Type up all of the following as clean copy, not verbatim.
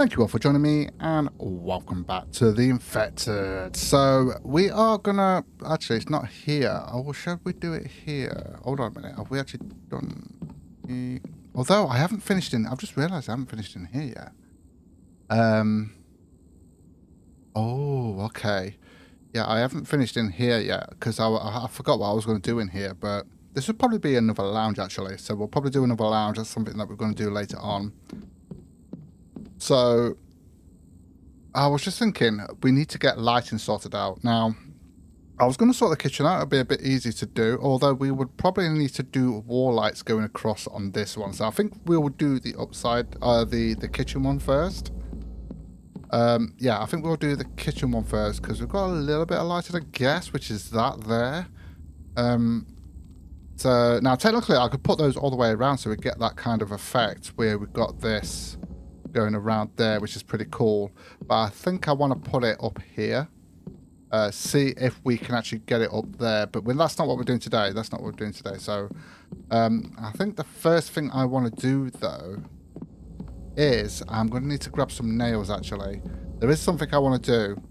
Thank you all for joining me and welcome back to the Infected. So we are gonna, actually it's not here, or should we do it here? Hold on a minute, have we actually done the, although I haven't finished in, I've just realised I haven't finished in here yet. Oh, okay. Yeah, I haven't finished in here yet because I forgot what I was going to do in here, but this would probably be another lounge actually. So we'll probably do another lounge. That's something that we're going to do later on. So I was just thinking we need to get lighting sorted out. Now, I was going to sort the kitchen out. It'd be a bit easy to do, although we would probably need to do wall lights going across on this one. So I think we will do the upside, the kitchen one first. Yeah, I think we'll do the kitchen one first because we've got a little bit of lighting, I guess, which is that there. So now technically I could put those all the way around so we get that kind of effect where we've got this going around there, which is pretty cool. But I think I want to put it up here. See if we can actually get it up there. But that's not what we're doing today. That's not what we're doing today. So I think the first thing I want to do though is I'm going to need to grab some nails actually. There is something I want to do.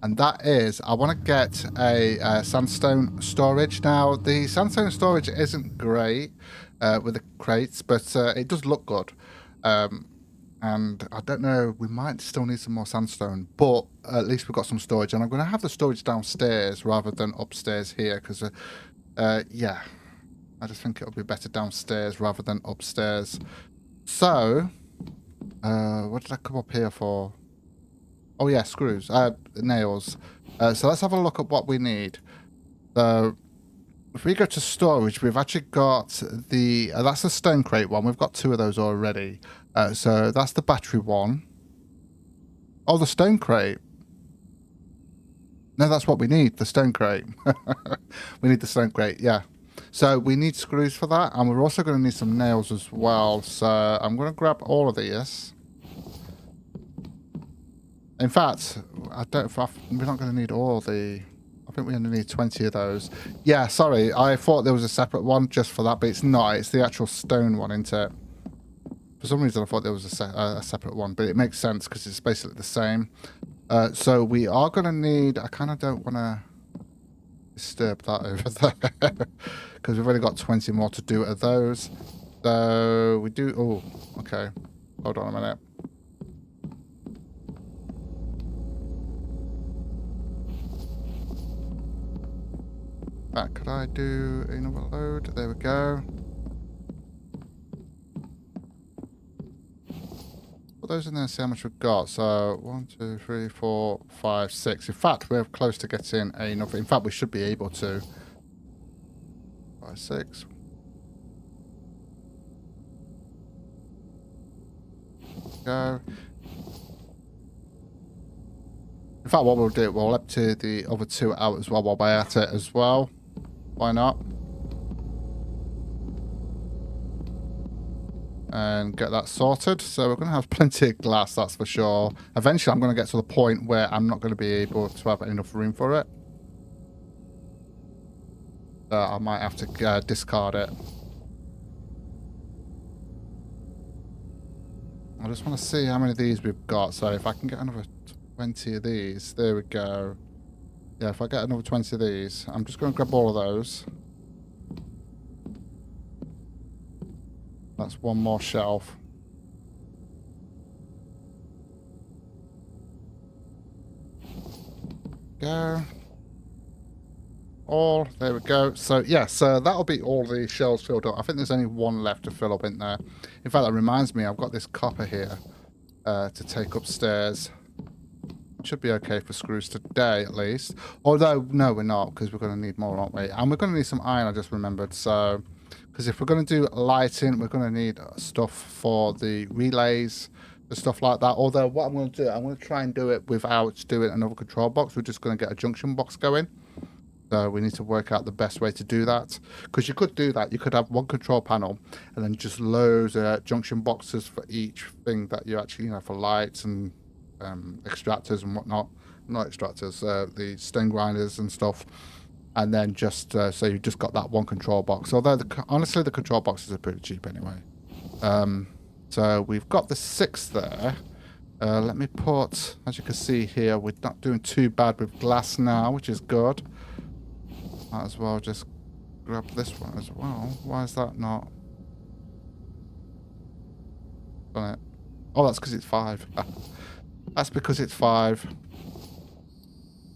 And that is, I want to get a sandstone storage. Now, the sandstone storage isn't great with the crates, but it does look good. And I don't know, we might still need some more sandstone, but at least we've got some storage. And I'm going to have the storage downstairs rather than upstairs here, because, yeah, I just think it'll be better downstairs rather than upstairs. So, what did I come up here for? Oh yeah, screws, nails. So let's have a look at what we need. So if we go to storage, we've actually got the, that's the stone crate one. We've got two of those already. So that's the battery one. Oh, the stone crate. No, that's what we need, the stone crate. We need the stone crate, yeah. So we need screws for that, and we're also going to need some nails as well. So I'm going to grab all of these. In fact, we're not going to need all the... I think we only need 20 of those. Yeah, sorry, I thought there was a separate one just for that, but it's not. It's the actual stone one, isn't it? For some reason, I thought there was a separate one, but it makes sense because it's basically the same. So we are going to need... I kind of don't want to disturb that over there because we've only got 20 more to do of those. So we do... Oh, okay. Hold on a minute. Could I do another load? There we go. Put those in there and see how much we've got. So 1, 2, 3, 4, 5, 6. In fact, we're close to getting enough. In fact, we should be able to. 5, 6. Go. In fact, what we'll do, we'll empty the other two out as well while we're at it as well. Why not? And get that sorted. So we're going to have plenty of glass, that's for sure. Eventually, I'm going to get to the point where I'm not going to be able to have enough room for it. I might have to discard it. I just want to see how many of these we've got. So if I can get another 20 of these, there we go. Yeah, if I get another 20 of these, I'm just going to grab all of those. That's one more shelf. Go. All, there we go. So, yeah, so that'll be all the shelves filled up. I think there's only one left to fill up in there. In fact, that reminds me, I've got this copper here to take upstairs. Should be okay for screws today at least, although no we're not, because we're going to need more, aren't we? And we're going to need some iron, I just remembered. So because if we're going to do lighting, we're going to need stuff for the relays, the stuff like that. Although what I'm going to do, I'm going to try and do it without doing another control box. We're just going to get a junction box going. So we need to work out the best way to do that, because you could do that. You could have one control panel and then just loads of junction boxes for each thing that you actually, you know, for lights and extractors and whatnot. Not extractors, the stone grinders and stuff. And then just so you've just got that one control box. Although honestly the control boxes are pretty cheap anyway. So we've got the 6 there. Let me put, as you can see here, we're not doing too bad with glass now, which is good. Might as well just grab this one as well. Why is that not done it? Oh, that's because it's 5. That's because it's 5.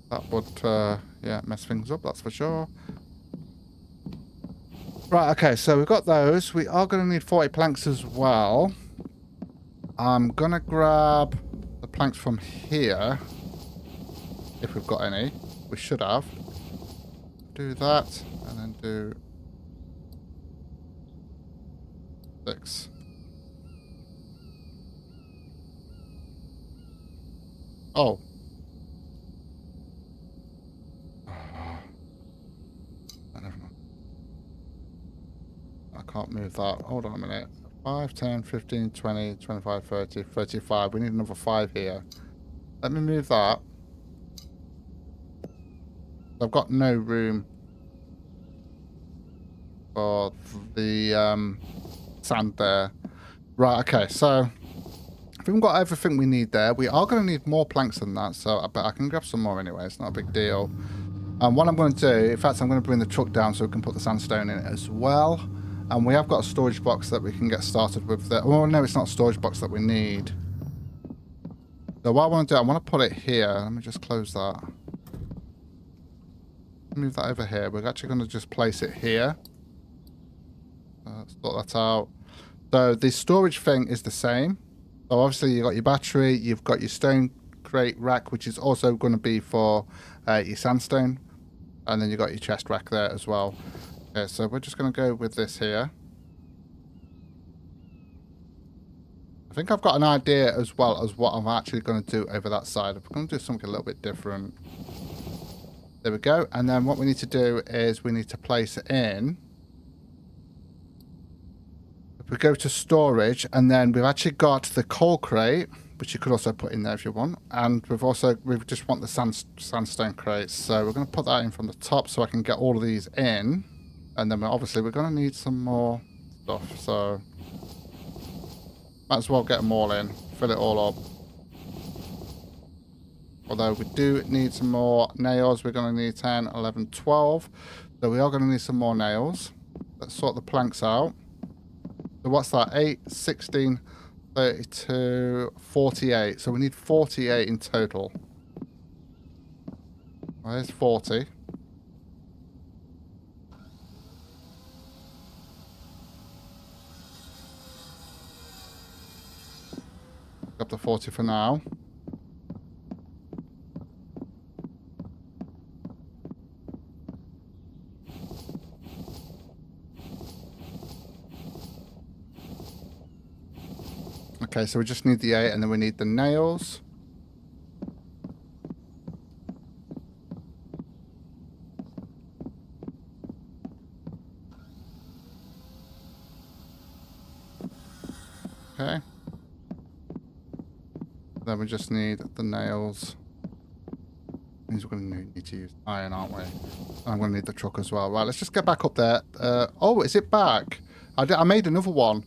That would, yeah, mess things up, that's for sure. Right, okay, so we've got those. We are going to need 40 planks as well. I'm going to grab the planks from here. If we've got any. We should have. Do that, and then do 6. Oh. I can't move that. Hold on a minute. 5, 10, 15, 20, 25, 30, 35. We need another 5 here. Let me move that. I've got no room for the sand there. Right, okay, so if we've got everything we need there, we are going to need more planks than that, so but I can grab some more anyway. It's not a big deal. And what I'm going to do, in fact, I'm going to bring the truck down so we can put the sandstone in it as well. And we have got a storage box that we can get started with there. Well, no, it's not a storage box that we need. So what I want to do, I want to put it here. Let me just close that. Move that over here. We're actually going to just place it here. Let's sort that out. So the storage thing is the same. So obviously you've got your battery, you've got your stone crate rack, which is also going to be for your sandstone. And then you've got your chest rack there as well. Okay, so we're just going to go with this here. I think I've got an idea as well as what I'm actually going to do over that side. I'm going to do something a little bit different. There we go. And then what we need to do is we need to place it in. If we go to storage, and then we've actually got the coal crate, which you could also put in there if you want. And we just want the sandstone crates. So we're going to put that in from the top so I can get all of these in. And then obviously we're going to need some more stuff. So might as well get them all in. Fill it all up. Although we do need some more nails. We're going to need 10, 11, 12. So we are going to need some more nails. Let's sort the planks out. So what's that? 8, 16, 32, 48. So we need 48 in total. Well, there's 40. Up to 40 for now. Okay, so we just need the 8 and then we need the nails. Okay. Then we just need the nails. Means we're going to need to use iron, aren't we? I'm going to need the truck as well. Right, let's just get back up there. Oh, is it back? I made another one.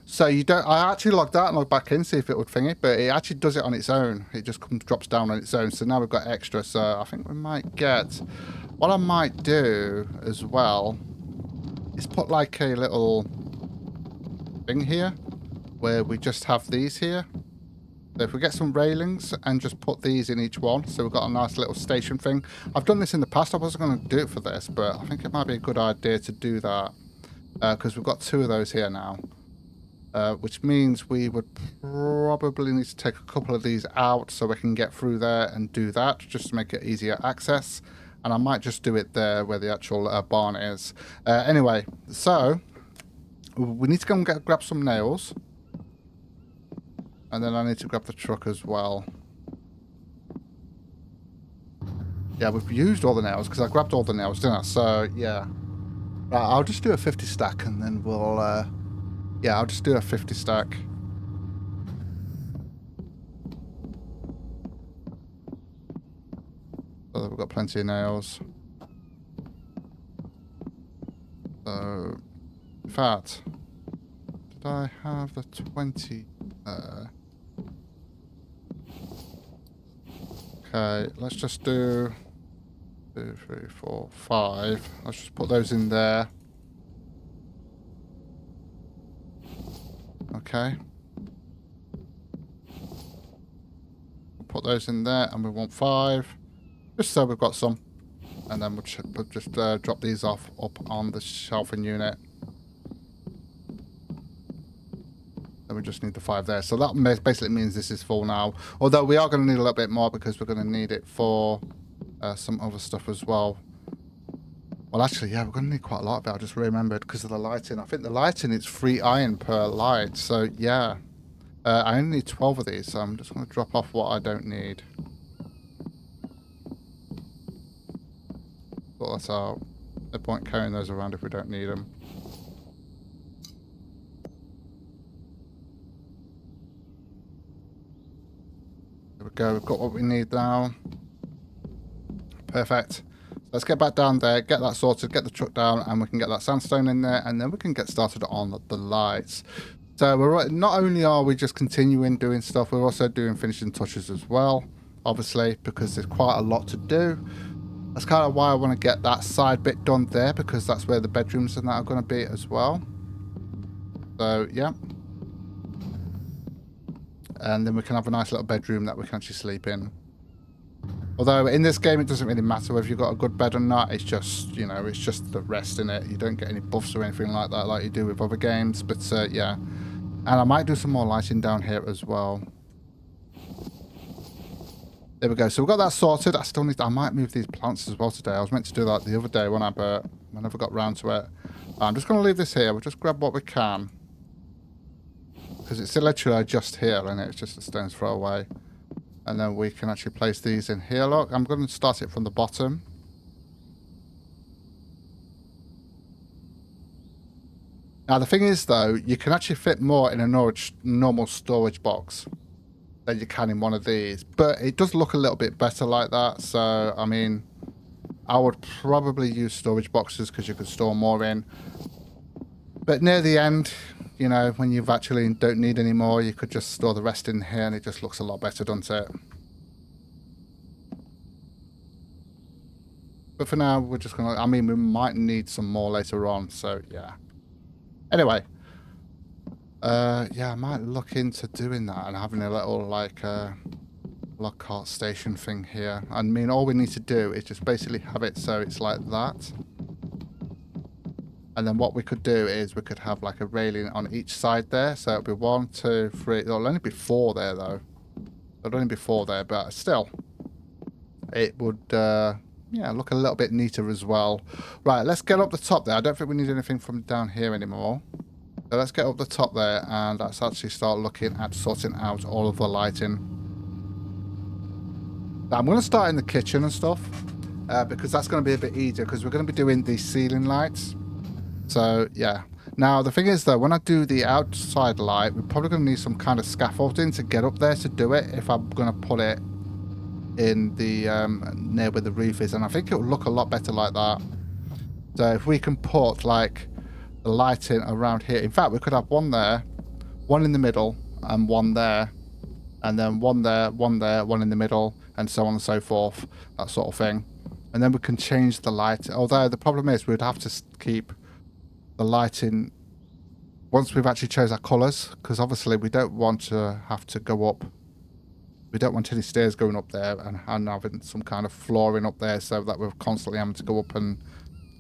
So you don't. I actually logged out and logged back in, see if it would thing it, but it actually does it on its own. It just drops down on its own. So now we've got extra. So I think we might get. What I might do as well is put like a little thing here where we just have these here. So if we get some railings and just put these in each one, so we've got a nice little station thing. I've done this in the past. I wasn't going to do it for this, but I think it might be a good idea to do that because we've got 2 of those here now. Which means we would probably need to take a couple of these out so we can get through there and do that, just to make it easier access. And I might just do it there where the actual barn is. Anyway, so we need to go and grab some nails. And then I need to grab the truck as well. Yeah, we've used all the nails because I grabbed all the nails, didn't I? So, yeah. Right, I'll just do a 50 stack and then we'll... yeah, I'll just do a 50 stack. So we've got plenty of nails. So, in fact, Did I have the 20 there? Okay, let's just do 2, 3, 4, 5. Let's just put those in there. Okay. We'll put those in there, and we want 5. Just so we've got some. And then we'll just drop these off up on the shelving unit. Then we just need the 5 there. So that basically means this is full now. Although we are going to need a little bit more because we're going to need it for some other stuff as well. Well, actually, yeah, we're going to need quite a lot of it. I just remembered because of the lighting. I think the lighting is 3 iron per light. So, yeah. I only need 12 of these. So I'm just going to drop off what I don't need. Sort that out. No point carrying those around if we don't need them. There we go. We've got what we need now. Perfect. Let's get back down there, get that sorted, get the truck down, and we can get that sandstone in there, and then we can get started on the lights. So we're not only are we just continuing doing stuff, we're also doing finishing touches as well, obviously, because there's quite a lot to do. That's kind of why I want to get that side bit done there, because that's where the bedrooms and that are going to be as well. So, yeah. And then we can have a nice little bedroom that we can actually sleep in. Although in this game it doesn't really matter whether you've got a good bed or not, it's just, you know, it's just the rest in it. You don't get any buffs or anything like that like you do with other games, but yeah. And I might do some more lighting down here as well. There we go, so we've got that sorted. I might move these plants as well today. I was meant to do that the other day when I never got round to it. I'm just going to leave this here, we'll just grab what we can. Because it's literally just here, and it's just a stone's throw away. And then we can actually place these in here. Look, I'm going to start it from the bottom. Now, the thing is, though, you can actually fit more in a normal storage box than you can in one of these. But it does look a little bit better like that. So, I mean, I would probably use storage boxes because you could store more in. But near the end, you know, when you've actually don't need any more, you could just store the rest in here and it just looks a lot better, doesn't it? But for now, we're just going to, I mean, we might need some more later on, so yeah. Anyway. Yeah, I might look into doing that and having a little, like, Lockhart station thing here. I mean, all we need to do is just basically have it so it's like that. And then what we could do is we could have like a railing on each side there. So it'll be 1, 2, 3. There'll only be 4 there though. There'll only be 4 there, but still, it would yeah, look a little bit neater as well. Right, let's get up the top there. I don't think we need anything from down here anymore. So let's get up the top there and let's actually start looking at sorting out all of the lighting. Now, I'm going to start in the kitchen and stuff because that's going to be a bit easier because we're going to be doing the ceiling lights. So, yeah. Now, the thing is, though, when I do the outside light, we're probably going to need some kind of scaffolding to get up there to do it if I'm going to put it in the near where the roof is. And I think it will look a lot better like that. So, if we can put, like, the lighting around here. In fact, we could have 1 there, 1 in the middle, and 1 there. And then 1 there, 1 there, 1 in the middle, and so on and so forth. That sort of thing. And then we can change the light. Although, the problem is we'd have to keep the lighting once we've actually chose our colours, because obviously we don't want to have to go up. We don't want any stairs going up there and having some kind of flooring up there so that we're constantly having to go up and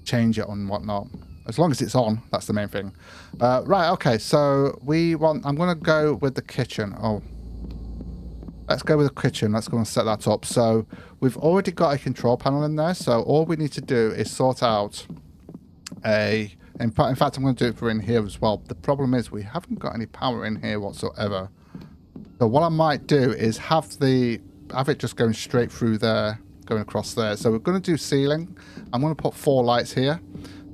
change it and whatnot. As long as it's on, that's the main thing. Right, okay, so I'm going to go with the kitchen. Oh, let's go with the kitchen. Let's go and set that up. So we've already got a control panel in there, so all we need to do is sort out a... In fact, I'm going to do it for in here as well. The problem is we haven't got any power in here whatsoever. So what I might do is have it just going straight through there, going across there. So we're going to do ceiling. I'm going to put 4 lights here.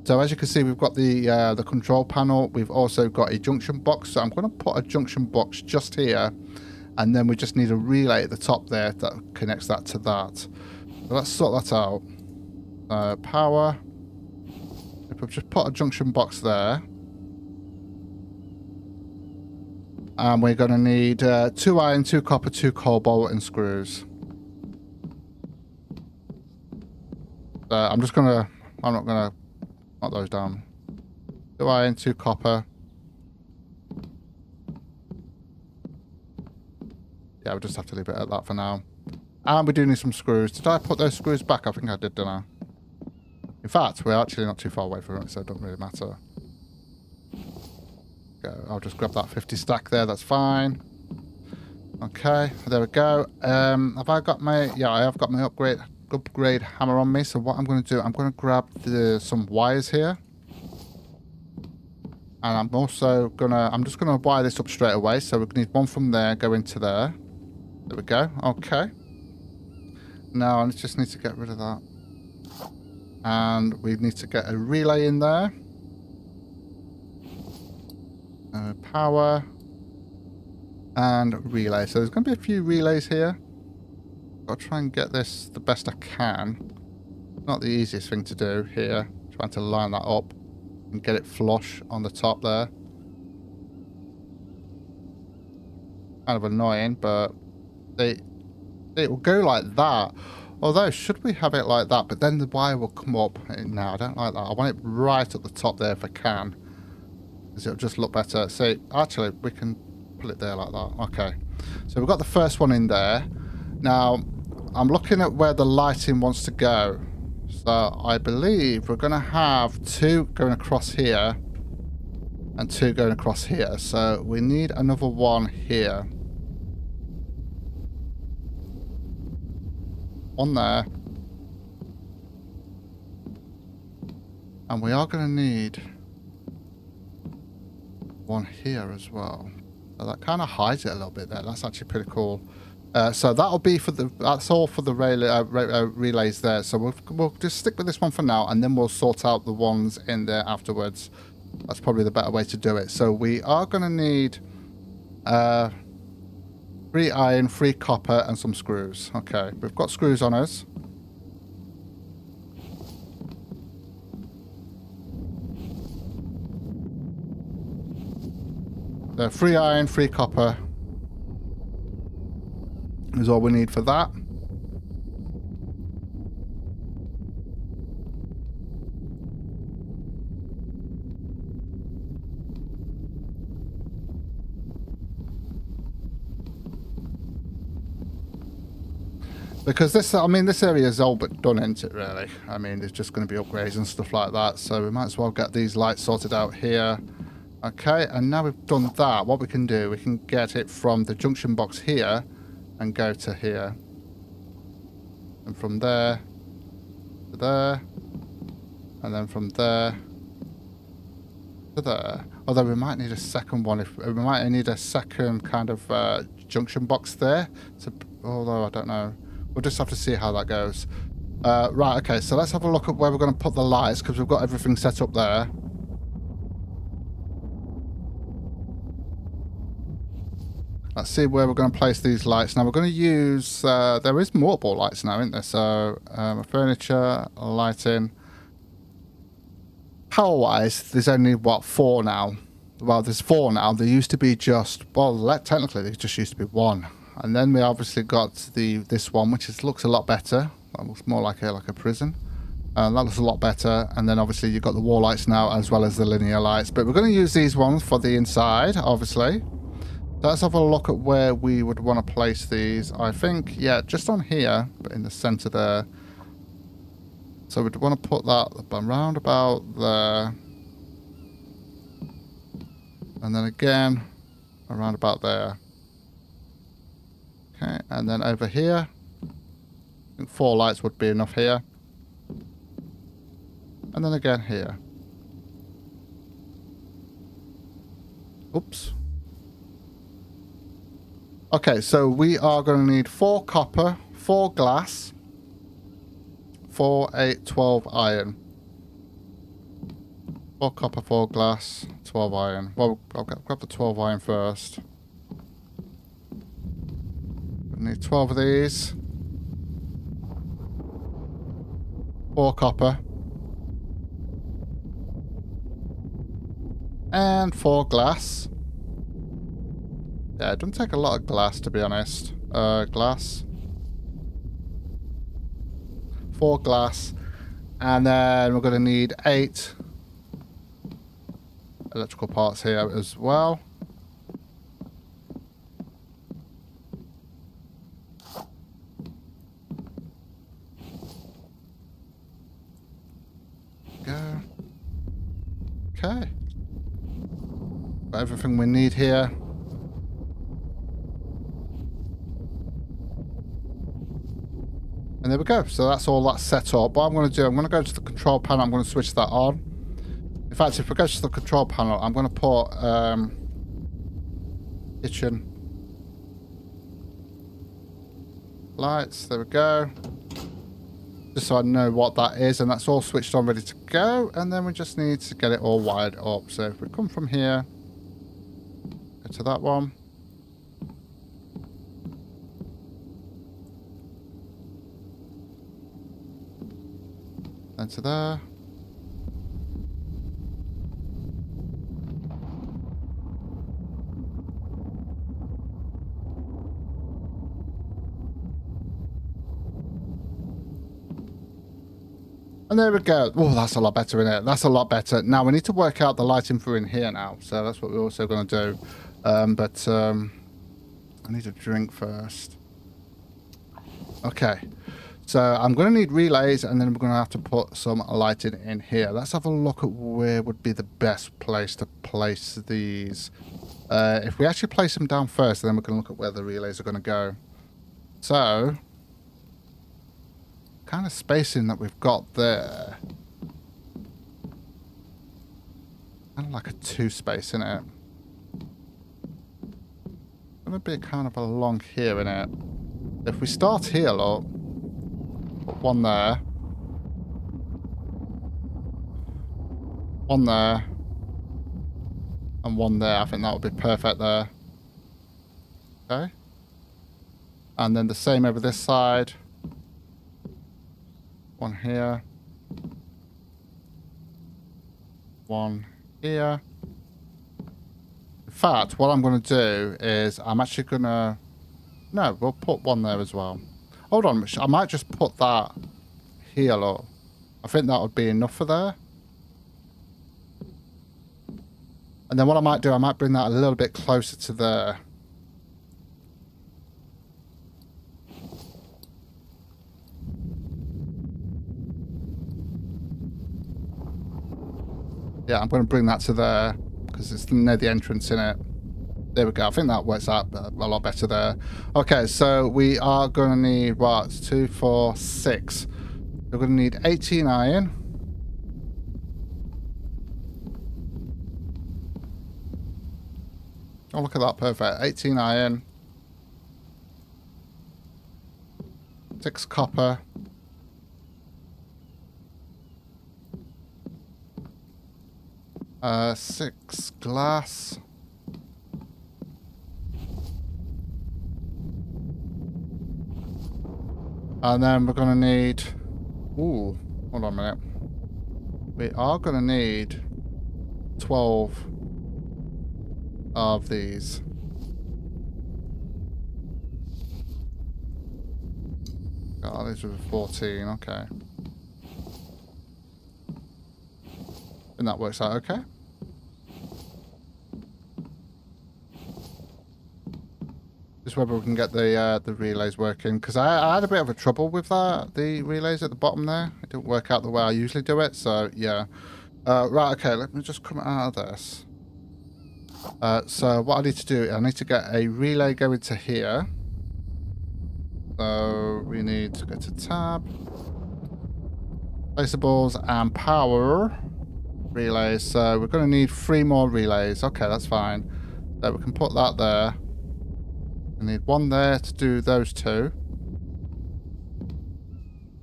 So as you can see, we've got the control panel. We've also got a junction box. So I'm going to put a junction box just here. And then we just need a relay at the top there that connects that to that. So let's sort that out. Power. If we've just put a junction box there. And we're going to need 2 iron, 2 copper, 2 cobalt, and screws. I'm not going to knock those down. 2 iron, 2 copper. Yeah, we'll just have to leave it at that for now. And we do need some screws. Did I put those screws back? I think I did, didn't I? In fact, we're actually not too far away from it, so it doesn't really matter. I'll just grab that 50 stack there, that's fine. Okay, there we go. Have I got my... Yeah, I have got my upgrade hammer on me, so what I'm going to do, I'm going to grab some wires here. And I'm also going to... I'm just going to wire this up straight away, so we need one from there, go into there. There we go, okay. Now, I just need to get rid of that. And we need to get a relay in there. Power and relay. So there's going to be a few relays here. I'll try and get this the best I can. Not the easiest thing to do here. Trying to line that up and get it flush on the top there. Kind of annoying, but it will go like that. Although, should we have it like that? But then the wire will come up. No, I don't like that. I want it right at the top there if I can. Because it'll just look better. See, actually, we can put it there like that. Okay. So we've got the first one in there. Now, I'm looking at where the lighting wants to go. So I believe we're going to have 2 going across here. And 2 going across here. So we need another one here. One there. And we are going to need... one here as well. So that kind of hides it a little bit there. That's actually pretty cool. So that'll be for the... That's all for the relays there. So we'll just stick with this one for now, and then we'll sort out the ones in there afterwards. That's probably the better way to do it. So we are going to need 3 iron, 3 copper, and some screws. Okay, we've got screws on us. So 3 iron, 3 copper is all we need for that. Because this, I mean, this area is all but done, isn't it, really? I mean, there's just going to be upgrades and stuff like that, so we might as well get these lights sorted out here. Okay, and now we've done that, what we can do, we can get it from the junction box here and go to here. And from there to there. And then from there to there. Although we might need a second one, we might need a second kind of junction box there. So, although I don't know. We'll just have to see how that goes. Right, okay, so let's have a look at where we're going to put the lights, because we've got everything set up there. Let's see where we're going to place these lights. Now, we're going to use... there is multiple lights now, isn't there? So, furniture, lighting. Power-wise, there's only, what, 4 now? Well, there's 4 now. There used to be just... Well, technically, there just used to be 1. And then we obviously got this one, which looks a lot better. That looks more like a prison. That looks a lot better. And then obviously you've got the wall lights now, as well as the linear lights. But we're going to use these ones for the inside, obviously. So let's have a look at where we would want to place these. I think, yeah, just on here, but in the center there. So we'd want to put that around about there. And then again, around about there. Okay, and then over here, I think 4 lights would be enough here. And then again here. Oops. Okay, so we are going to need 4 copper, 4 glass, 4, 8, 12 iron. 4 copper, 4 glass, 12 iron. Well, I'll grab the 12 iron first. We need 12 of these. 4 copper. And 4 glass. Yeah, it doesn't take a lot of glass, to be honest. Glass. 4 glass. And then we're going to need 8 electrical parts here as well. Go. Okay. Got everything we need here. And there we go. So that's all that's set up. What I'm going to do, I'm going to go to the control panel. I'm going to switch that on. In fact, if we go to the control panel, I'm going to put kitchen lights. There we go. Just so I know what that is. And that's all switched on, ready to go. And then we just need to get it all wired up. So if we come from here, go to that one. And to there. And there we go. Oh, that's a lot better, isn't it? That's a lot better. Now, we need to work out the lighting for in here now. So that's what we're also going to do. I need a drink first. Okay. So I'm going to need relays, and then we're going to have to put some lighting in here. Let's have a look at where would be the best place to place these. If we actually place them down first, then we're going to look at where the relays are going to go. So, kind of spacing that we've got there. Kind of like a 2 space, isn't it? Going to be kind of along here, innit? If we start here, look. Put one there. One there. And one there. I think that would be perfect there. Okay. And then the same over this side. One here. One here. In fact, what I'm going to do is I'm actually going to... No, we'll put one there as well. Hold on, I might just put that here, look. I think that would be enough for there. And then what I might do, I might bring that a little bit closer to there. Yeah, I'm going to bring that to there because it's near the entrance in it. There we go. I think that works out a lot better there. Okay, so we are going to need, what, 2, 4, 6. We're going to need 18 iron. Oh, look at that. Perfect. 18 iron. 6 copper. Uh, 6 glass. And then we're going to need... Ooh, hold on a minute. We are going to need 12 of these. Oh, these are 14, okay. And that works out okay. Just whether we can get the relays working, because I had a bit of a trouble with that. The relays at the bottom there, it didn't work out the way I usually do it. So yeah, right. Okay, let me just come out of this. So what I need to do, I need to get a relay going to here. So we need to go to tab, placeables, and power relays. So we're going to need 3 more relays. Okay, that's fine. So we can put that there. I need 1 there to do those 2.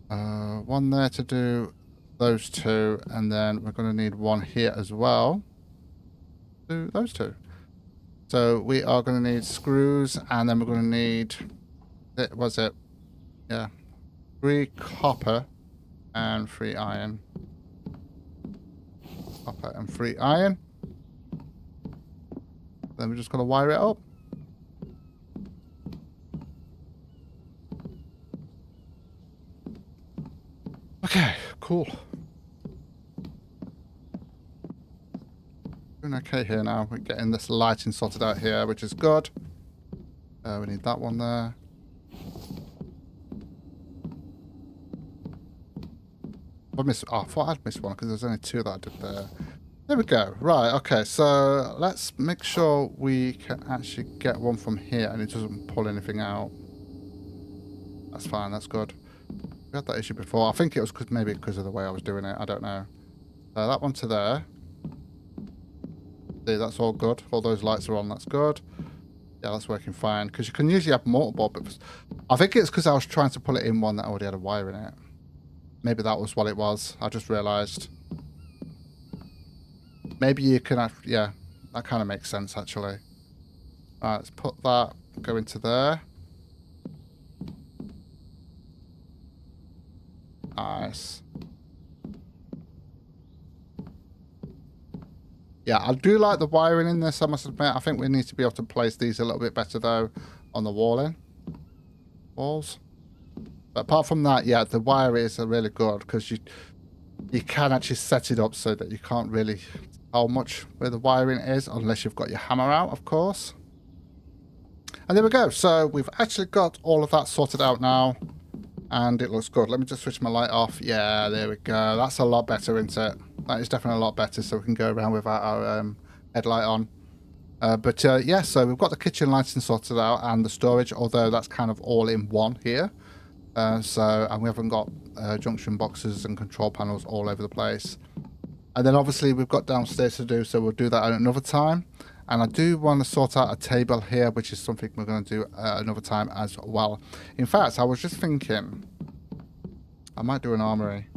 1 there to do those 2, and then we're going to need 1 here as well. Do those 2. So we are going to need screws, and then we're going to need... Was it? Yeah. 3 copper and 3 iron. Copper and 3 iron. Then we're just going to wire it up. Okay, cool. Doing okay here now. We're getting this lighting sorted out here, which is good. We need that one there. I thought I'd missed one because there's only 2 that I did there. There we go. Right, okay, so let's make sure we can actually get one from here and it doesn't pull anything out. That's fine, that's good. We had that issue before. I think it was maybe because of the way I was doing it. I don't know. That one to there. See, that's all good. All those lights are on, that's good. Yeah, that's working fine. Because you can usually have multiple, but I think it's because I was trying to pull it in one that already had a wire in it. Maybe that was what it was. I just realised. Maybe you can have... Yeah, that kind of makes sense, actually. Alright, let's put that, go into there. Nice. Yeah, I do like the wiring in this, I must admit. I think we need to be able to place these a little bit better, though, on the walls. But apart from that, yeah, the wire is really good because you can actually set it up so that you can't really tell much where the wiring is unless you've got your hammer out, of course. And there we go. So we've actually got all of that sorted out now. And it looks good. Let me just switch my light off. Yeah, there we go. That's a lot better, isn't it? That is definitely a lot better, so we can go around without our headlight on. Yeah, so we've got the kitchen lighting sorted out and the storage, although that's kind of all in one here. And we haven't got junction boxes and control panels all over the place. And then obviously we've got downstairs to do, so we'll do that at another time. And I do want to sort out a table here, which is something we're going to do another time as well. In fact, I was just thinking, I might do an armory.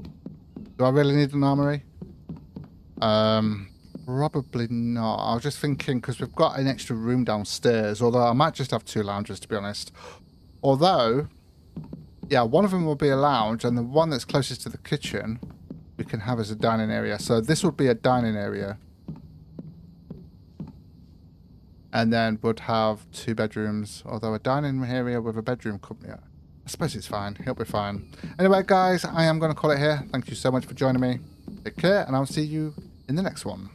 Do I really need an armory? Probably not. I was just thinking, because we've got an extra room downstairs, although I might just have 2 lounges, to be honest. Although, yeah, one of them will be a lounge, and the one that's closest to the kitchen, we can have as a dining area. So this would be a dining area. And then would have 2 bedrooms, although a dining area with a bedroom could be... I suppose it's fine. It'll be fine. Anyway, guys, I am going to call it here. Thank you so much for joining me. Take care, and I'll see you in the next one.